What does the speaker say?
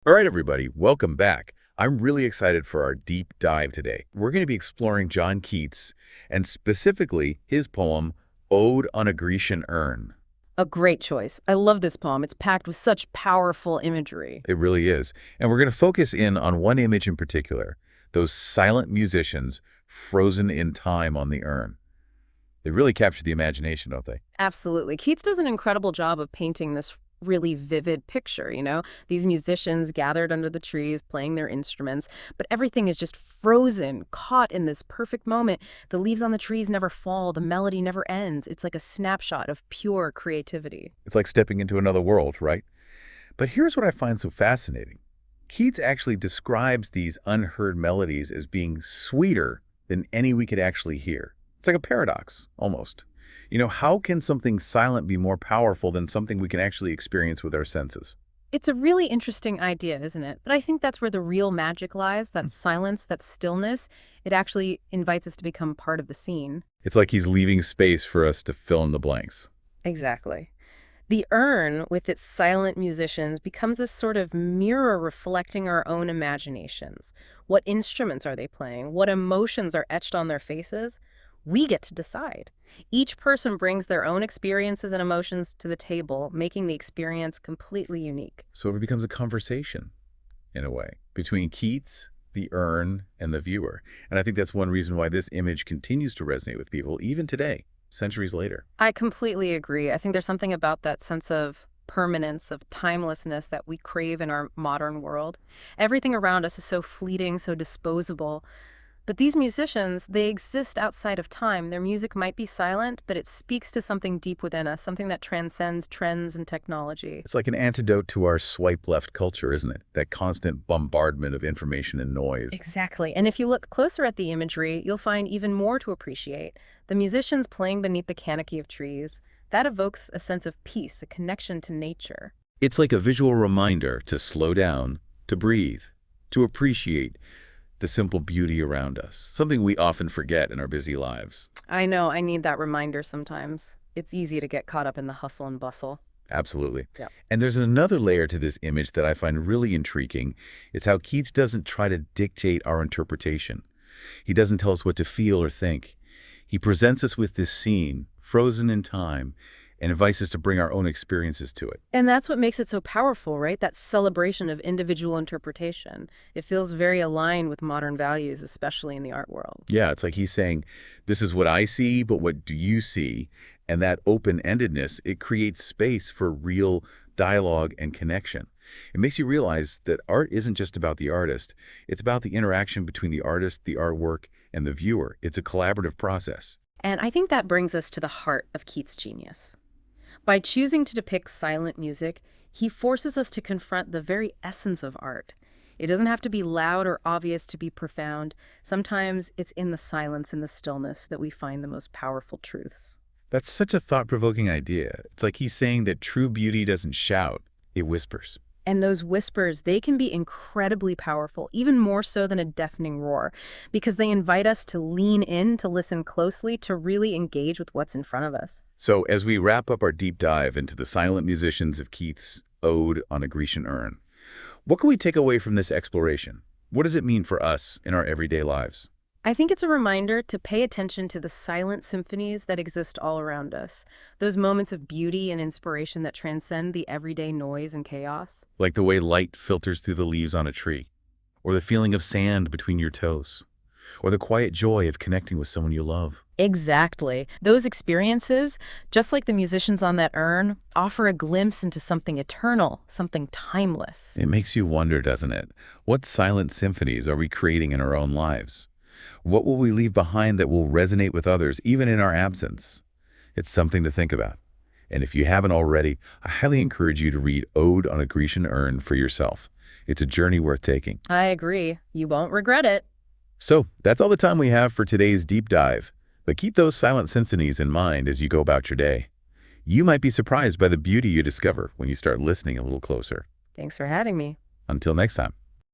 All right, everybody, welcome back. I'm really excited for our deep dive today. We're going to be exploring John Keats and specifically his poem, Ode on a Grecian Urn. A great choice. I love this poem. It's packed with such powerful imagery. It really is. And we're going to focus in on one image in particular, those silent musicians frozen in time on the urn. They really capture the imagination, don't they? Absolutely. Keats does an incredible job of painting this really vivid picture. These musicians gathered under the trees playing their instruments, but everything is just frozen, caught in this perfect moment. The leaves on the trees never fall, the melody never ends. It's like a snapshot of pure creativity. It's like stepping into another world, right? But here's what I find so fascinating. Keats actually describes these unheard melodies as being sweeter than any we could actually hear. It's like a paradox, almost. How can something silent be more powerful than something we can actually experience with our senses? It's a really interesting idea, isn't it? But I think that's where the real magic lies, that silence, that stillness. It actually invites us to become part of the scene. It's like he's leaving space for us to fill in the blanks. Exactly. The urn, with its silent musicians, becomes this sort of mirror reflecting our own imaginations. What instruments are they playing? What emotions are etched on their faces? We get to decide. Each person brings their own experiences and emotions to the table, making the experience completely unique. So it becomes a conversation, in a way, between Keats, the urn, and the viewer. And I think that's one reason why this image continues to resonate with people, even today, centuries later. I completely agree. I think there's something about that sense of permanence, of timelessness that we crave in our modern world. Everything around us is so fleeting, so disposable. But these musicians, they exist outside of time. Their music might be silent, but it speaks to something deep within us, something that transcends trends and technology. It's like an antidote to our swipe left culture, isn't it? That constant bombardment of information and noise. Exactly. And if you look closer at the imagery, you'll find even more to appreciate. The musicians playing beneath the canopy of trees, that evokes a sense of peace, a connection to nature. It's like a visual reminder to slow down, to breathe, to appreciate the simple beauty around us, something we often forget in our busy lives. I know, I need that reminder sometimes. It's easy to get caught up in the hustle and bustle. Absolutely. Yeah. And there's another layer to this image that I find really intriguing. It's how Keats doesn't try to dictate our interpretation. He doesn't tell us what to feel or think. He presents us with this scene, frozen in time, and invites us to bring our own experiences to it. And that's what makes it so powerful, right? That celebration of individual interpretation. It feels very aligned with modern values, especially in the art world. Yeah, it's like he's saying, this is what I see, but what do you see? And that open-endedness, it creates space for real dialogue and connection. It makes you realize that art isn't just about the artist. It's about the interaction between the artist, the artwork, and the viewer. It's a collaborative process. And I think that brings us to the heart of Keats' genius. By choosing to depict silent music, he forces us to confront the very essence of art. It doesn't have to be loud or obvious to be profound. Sometimes it's in the silence and the stillness that we find the most powerful truths. That's such a thought-provoking idea. It's like he's saying that true beauty doesn't shout, it whispers. And those whispers, they can be incredibly powerful, even more so than a deafening roar, because they invite us to lean in, to listen closely, to really engage with what's in front of us. So as we wrap up our deep dive into the silent musicians of Keats' Ode on a Grecian Urn, what can we take away from this exploration? What does it mean for us in our everyday lives? I think it's a reminder to pay attention to the silent symphonies that exist all around us, those moments of beauty and inspiration that transcend the everyday noise and chaos. Like the way light filters through the leaves on a tree, or the feeling of sand between your toes, or the quiet joy of connecting with someone you love. Exactly. Those experiences, just like the musicians on that urn, offer a glimpse into something eternal, something timeless. It makes you wonder, doesn't it? What silent symphonies are we creating in our own lives? What will we leave behind that will resonate with others, even in our absence? It's something to think about. And if you haven't already, I highly encourage you to read Ode on a Grecian Urn for yourself. It's a journey worth taking. I agree. You won't regret it. So that's all the time we have for today's deep dive. But keep those silent symphonies in mind as you go about your day. You might be surprised by the beauty you discover when you start listening a little closer. Thanks for having me. Until next time.